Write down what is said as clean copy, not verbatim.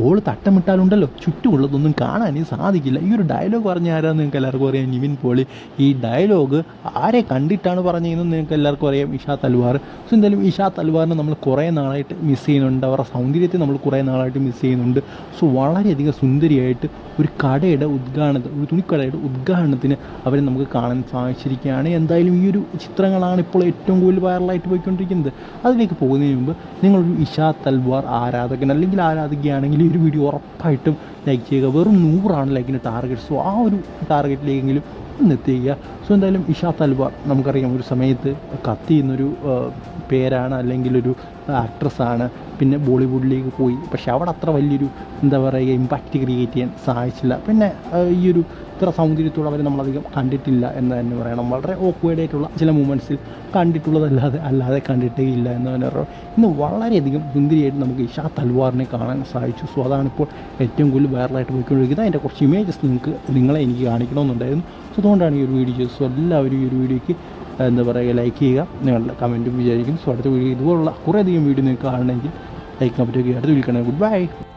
All തട്ടമിട്ടാലുണ്ടല്ലോ ചുറ്റുമുള്ളതൊന്നും കാണാനേ സാധിക്കില്ല. ഈ ഒരു ഡയലോഗ് പറഞ്ഞ ആരാന്ന് നിങ്ങൾക്ക് എല്ലാവർക്കും അറിയാം, നിവിൻ പോളി. ഈ ഡയലോഗ് ആരെ കണ്ടിട്ടാണ് പറഞ്ഞതെന്ന് നിങ്ങൾക്ക് എല്ലാവർക്കും അറിയാം, ഇഷ തൽവാർ. സോ എന്തായാലും ഇഷ തൽവാറിനെ നമ്മൾ കുറേ നാളായിട്ട് മിസ് ചെയ്യുന്നുണ്ട്, അവരുടെ സൗന്ദര്യത്തെ നമ്മൾ കുറേ നാളായിട്ട് മിസ് ചെയ്യുന്നുണ്ട്. സോ വളരെയധികം സുന്ദരിയായിട്ട് ഒരു കടയുടെ ഉദ്ഘാടനത്തിന്, ഒരു തുണിക്കടയുടെ ഉദ്ഘാടനത്തിന് അവരെ നമുക്ക് കാണാൻ സാധിച്ചിരിക്കുകയാണ്. എന്തായാലും ഈ ഒരു ചിത്രങ്ങളാണ് ഇപ്പോൾ ഏറ്റവും കൂടുതൽ വൈറലായിട്ട് പോയിക്കൊണ്ടിരിക്കുന്നത്. അതിലേക്ക് പോകുന്നതിന് മുമ്പ് നിങ്ങളൊരു ഇഷ തൽവാർ ആരാധകൻ അല്ലെങ്കിൽ ആരാധികയാണെങ്കിൽ ഈ ഒരു വീഡിയോ ഉറപ്പായിട്ടും ലൈക്ക് ചെയ്യുക. വെറും 100 ലൈക്കിൻ്റെ ടാർഗറ്റ്. സോ ആ ഒരു ടാർഗറ്റിലേക്കെങ്കിലും ഒന്ന് എത്തിക്കുക. സോ എന്തായാലും ഇഷ തൽവാർ നമുക്കറിയാം ഒരു സമയത്ത് കത്തിയുന്നൊരു പേരാണ്, അല്ലെങ്കിൽ ഒരു ആക്ട്രസ്സാണ്. പിന്നെ ബോളിവുഡിലേക്ക് പോയി, പക്ഷേ അവിടെ അത്ര വലിയൊരു എന്താ പറയുക ഇമ്പാക്റ്റ് ക്രിയേറ്റ് ചെയ്യാൻ സാധിച്ചില്ല. പിന്നെ ഈ ഒരു ഇത്ര സൗന്ദര്യത്തോടെ അവർ നമ്മളധികം കണ്ടിട്ടില്ല എന്ന് തന്നെ പറയണം. വളരെ ഓക്വേർഡായിട്ടുള്ള ചില മൂമെൻറ്റ്സിൽ അല്ലാതെ കണ്ടിട്ടേ ഇല്ല എന്ന് തന്നെ പറയാം. ഇന്ന് വളരെയധികം സുന്ദരിയായിട്ട് നമുക്ക് ഇഷ തൽവാറിനെ കാണാൻ സാധിച്ചു. സോ അതാണിപ്പോൾ ഏറ്റവും കൂടുതൽ വൈറലായിട്ട് പോയിക്കൊണ്ടിരിക്കുന്നത്. അതിൻ്റെ കുറച്ച് ഇമേജസ് നിങ്ങളെ എനിക്ക് കാണിക്കണമെന്നുണ്ടായിരുന്നു. സോ അതുകൊണ്ടാണ് ഈ ഒരു വീഡിയോ ചെയ്തത്. സോ എല്ലാവരും ഈ ഒരു വീഡിയോയ്ക്ക് എന്താ പറയുക ലൈക്ക് ചെയ്യുക, നിങ്ങളുടെ കമൻറ്റും വിചാരിക്കും. സോ അടുത്ത വീഡിയോ ഇതുപോലുള്ള കുറേയധികം വീഡിയോ നിങ്ങൾക്ക് കാണണമെങ്കിൽ ലൈക്ക് ചെയ്യാൻ പറ്റുക. അടുത്ത വീഡിയോ കാണാം. Good bye.